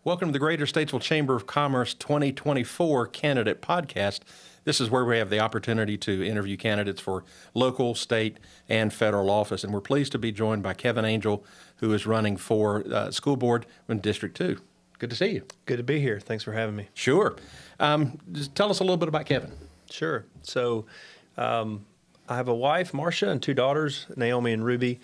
Welcome to the Greater Statesville Chamber of Commerce 2024 Candidate Podcast. This is where we have the opportunity to interview candidates for local, state, and federal office. And we're pleased to be joined by Kevin Angell, who is running for school board in District 2. Good to see you. Good to be here. Thanks for having me. Sure. Just tell us a little bit about Kevin. Sure. So I have a wife, Marcia, and two daughters, Naomi and Ruby.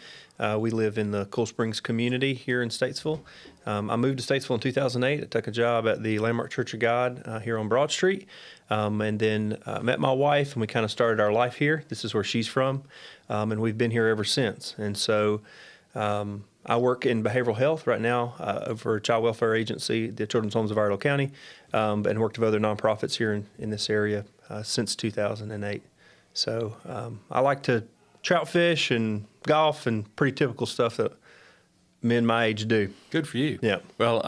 We live in the Cool Springs community here in Statesville. I moved to Statesville in 2008. I took a job at the Landmark Church of God here on Broad Street, and then met my wife, and we kind of started our life here. This is where she's from, and we've been here ever since. And so I work in behavioral health right now for a child welfare agency, the Children's Homes of Iredell County, and worked with other nonprofits here in this area since 2008. So I like to trout fish and golf and pretty typical stuff that men my age do. Good for you. Yeah. Well,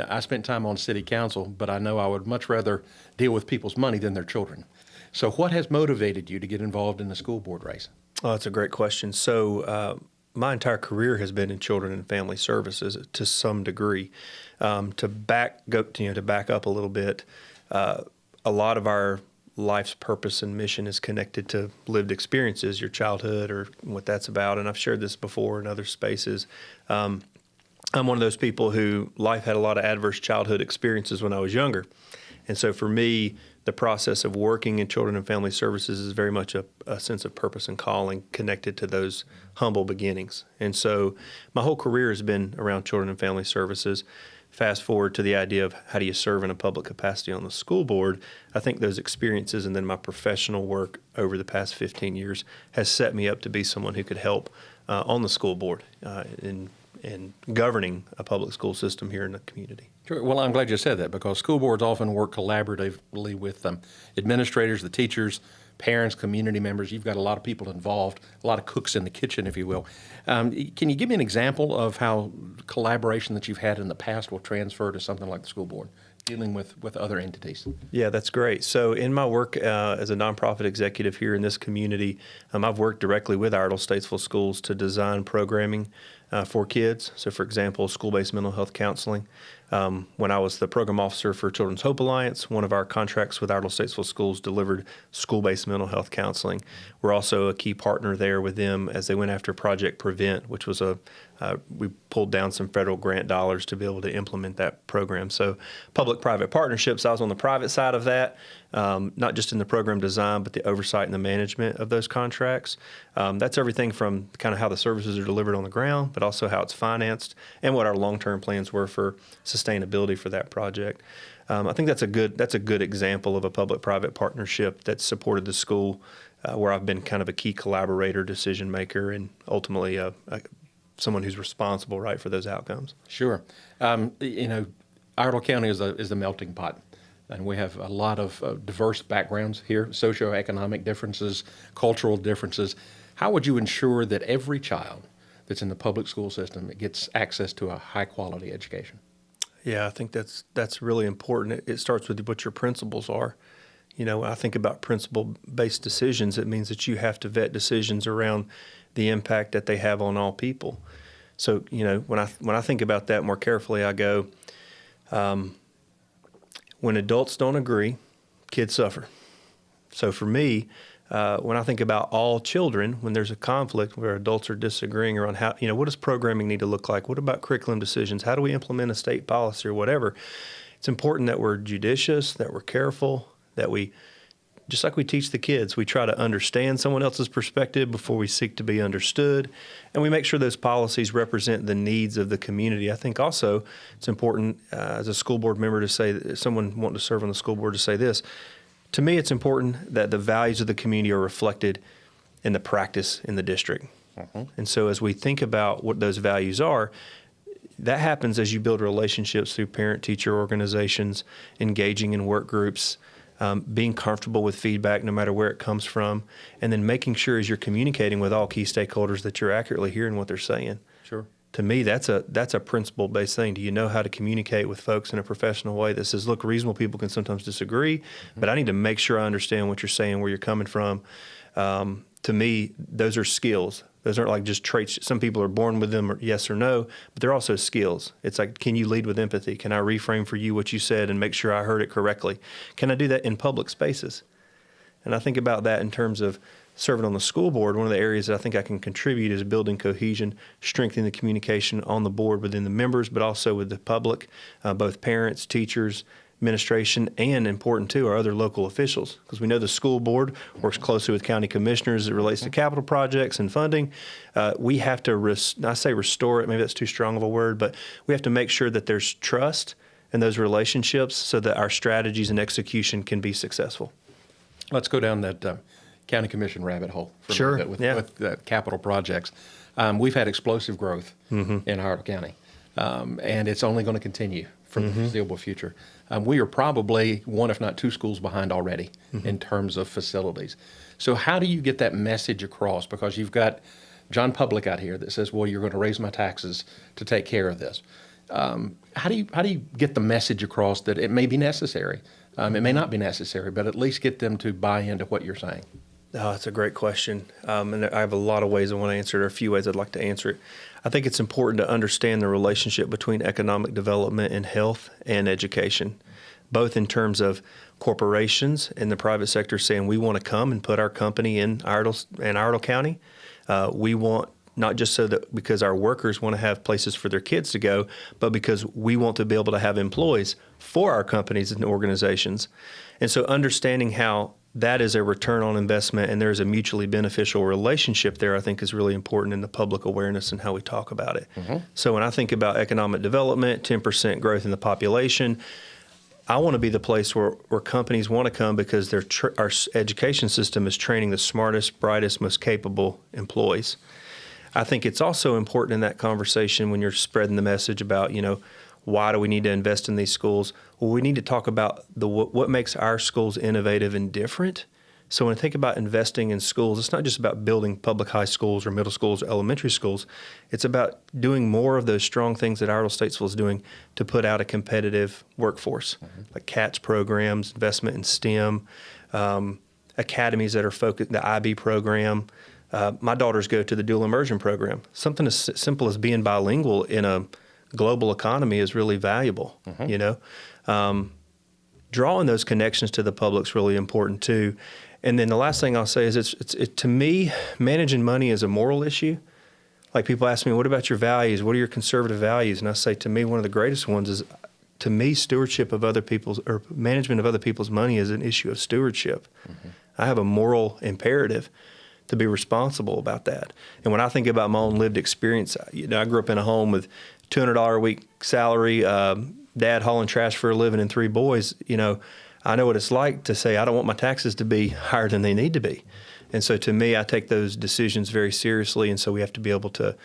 I spent time on city council, but I know I would much rather deal with people's money than their children. So what has motivated you to get involved in the school board race? Oh, that's a great question. So my entire career has been in children and family services to some degree. To back up a little bit, a lot of our life's purpose and mission is connected to lived experiences, your childhood or what that's about. And I've shared this before in other spaces. I'm one of those people who life had a lot of adverse childhood experiences when I was younger. And so for me, the process of working in children and family services is very much a sense of purpose and calling connected to those humble beginnings. And so my whole career has been around children and family services. Fast forward to the idea of how do you serve in a public capacity on the school board, I think those experiences and then my professional work over the past 15 years has set me up to be someone who could help on the school board in governing a public school system here in the community. Sure. Well, I'm glad you said that because school boards often work collaboratively with administrators, the teachers, parents, community members. You've got a lot of people involved, a lot of cooks in the kitchen, if you will. Can you give me an example of how collaboration that you've had in the past will transfer to something like the school board, dealing with other entities? Yeah, that's great. So in my work as a nonprofit executive here in this community, I've worked directly with Iredell Statesville Schools to design programming for kids. So for example, school-based mental health counseling. When I was the program officer for Children's Hope Alliance, one of our contracts with Iredell Statesville Schools delivered school-based mental health counseling. We're also a key partner there with them as they went after Project Prevent, which was we pulled down some federal grant dollars to be able to implement that program. So public-private partnerships, I was on the private side of that, not just in the program design, but the oversight and the management of those contracts. That's everything from kind of how the services are delivered on the ground, but also how it's financed and what our long-term plans were for sustainability for that project. I think that's a good example of a public-private partnership that supported the school, where I've been kind of a key collaborator, decision maker, and ultimately someone who's responsible, right, for those outcomes. Sure. Iredell County is a melting pot, and we have a lot of diverse backgrounds here, socioeconomic differences, cultural differences. How would you ensure that every child that's in the public school system gets access to a high-quality education? Yeah, I think that's really important. It starts with what your principles are. When I think about principle-based decisions, it means that you have to vet decisions around the impact that they have on all people. So, when I think about that more carefully, I go, when adults don't agree, kids suffer. So for me, when I think about all children, when there's a conflict where adults are disagreeing around how, what does programming need to look like? What about curriculum decisions? How do we implement a state policy or whatever? It's important that we're judicious, that we're careful, that we, just like we teach the kids, we try to understand someone else's perspective before we seek to be understood, and we make sure those policies represent the needs of the community. I think also it's important as a school board member to say, someone wanting to serve on the school board to say this, to me it's important that the values of the community are reflected in the practice in the district. And so as we think about what those values are, that happens as you build relationships through parent-teacher organizations, engaging in work groups, being comfortable with feedback no matter where it comes from, and then making sure as you're communicating with all key stakeholders that you're accurately hearing what they're saying. Sure. To me, that's a principle-based thing. Do you know how to communicate with folks in a professional way that says, look, reasonable people can sometimes disagree, but I need to make sure I understand what you're saying, where you're coming from. To me, those are skills Those aren't like just traits. Some people are born with them, or yes or no, but they're also skills. It's like, can you lead with empathy? Can I reframe for you what you said and make sure I heard it correctly? Can I do that in public spaces? And I think about that in terms of serving on the school board. One of the areas that I think I can contribute is building cohesion, strengthening the communication on the board within the members, but also with the public, both parents, teachers, administration, and important too, our other local officials. Because we know the school board works closely with county commissioners as it relates to capital projects and funding. We have to, I say restore it, maybe that's too strong of a word, but we have to make sure that there's trust in those relationships so that our strategies and execution can be successful. Let's go down that county commission rabbit hole for a Sure, little bit yeah. with capital projects. We've had explosive growth in Iredell County, and it's only going to continue for the foreseeable future. We are probably one, if not two schools behind already in terms of facilities. So how do you get that message across? Because you've got John Public out here that says, well, you're going to raise my taxes to take care of this. How do you get the message across that it may be necessary? It may not be necessary, but at least get them to buy into what you're saying. Oh, that's a great question. And I have a lot of ways I want to answer it, or a few ways I'd like to answer it. I think it's important to understand the relationship between economic development and health and education, both in terms of corporations and the private sector saying we want to come and put our company in Iredell County. We want not just so that because our workers want to have places for their kids to go, but because we want to be able to have employees for our companies and organizations. And so understanding how that is a return on investment and there's a mutually beneficial relationship there, I think is really important in the public awareness and how we talk about it. So when I think about economic development, 10% growth in the population, I want to be the place where companies want to come because our education system is training the smartest, brightest, most capable employees. I think it's also important in that conversation when you're spreading the message about, why do we need to invest in these schools? Well, we need to talk about what makes our schools innovative and different. So when I think about investing in schools, it's not just about building public high schools or middle schools or elementary schools. It's about doing more of those strong things that Iredell Statesville is doing to put out a competitive workforce, like CATS programs, investment in STEM, academies that are focused, the IB program. My daughters go to the dual immersion program. Something as simple as being bilingual in a global economy is really valuable, Drawing those connections to the public is really important too. And then the last thing I'll say is it's to me, managing money is a moral issue. Like people ask me, what about your values? What are your conservative values? And I say, to me, one of the greatest ones is, to me, stewardship of other people's, or management of other people's money is an issue of stewardship. I have a moral imperative to be responsible about that. And when I think about my own lived experience, I grew up in a home with $200 a week salary, dad hauling trash for a living and 3 boys. I know what it's like to say, I don't want my taxes to be higher than they need to be. And so to me, I take those decisions very seriously. And so we have to be able to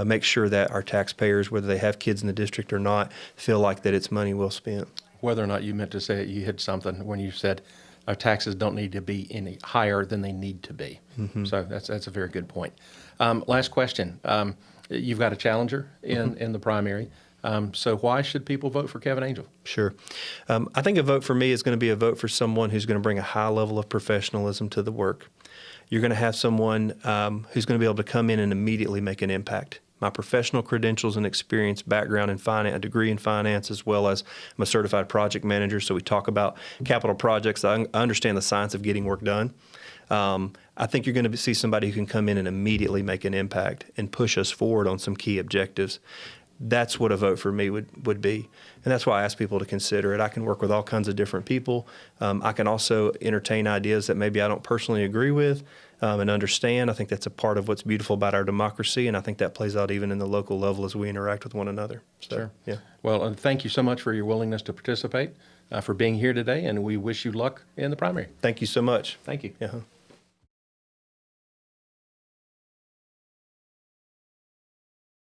make sure that our taxpayers, whether they have kids in the district or not, feel like that it's money well spent. Whether or not you meant to say it, you hit something when you said our taxes don't need to be any higher than they need to be. So that's a very good point. Last question. You've got a challenger in the primary. So why should people vote for Kevin Angell? Sure. I think a vote for me is going to be a vote for someone who's going to bring a high level of professionalism to the work. You're going to have someone who's going to be able to come in and immediately make an impact. My professional credentials and experience, background in finance, a degree in finance, as well as I'm a certified project manager. So we talk about capital projects. I understand the science of getting work done. I think you're going to see somebody who can come in and immediately make an impact and push us forward on some key objectives. That's what a vote for me would be. And that's why I ask people to consider it. I can work with all kinds of different people. I can also entertain ideas that maybe I don't personally agree with and understand. I think that's a part of what's beautiful about our democracy, and I think that plays out even in the local level as we interact with one another. So, Sure. Yeah. Well, and thank you so much for your willingness to participate, for being here today, and we wish you luck in the primary. Thank you so much. Thank you. Yeah.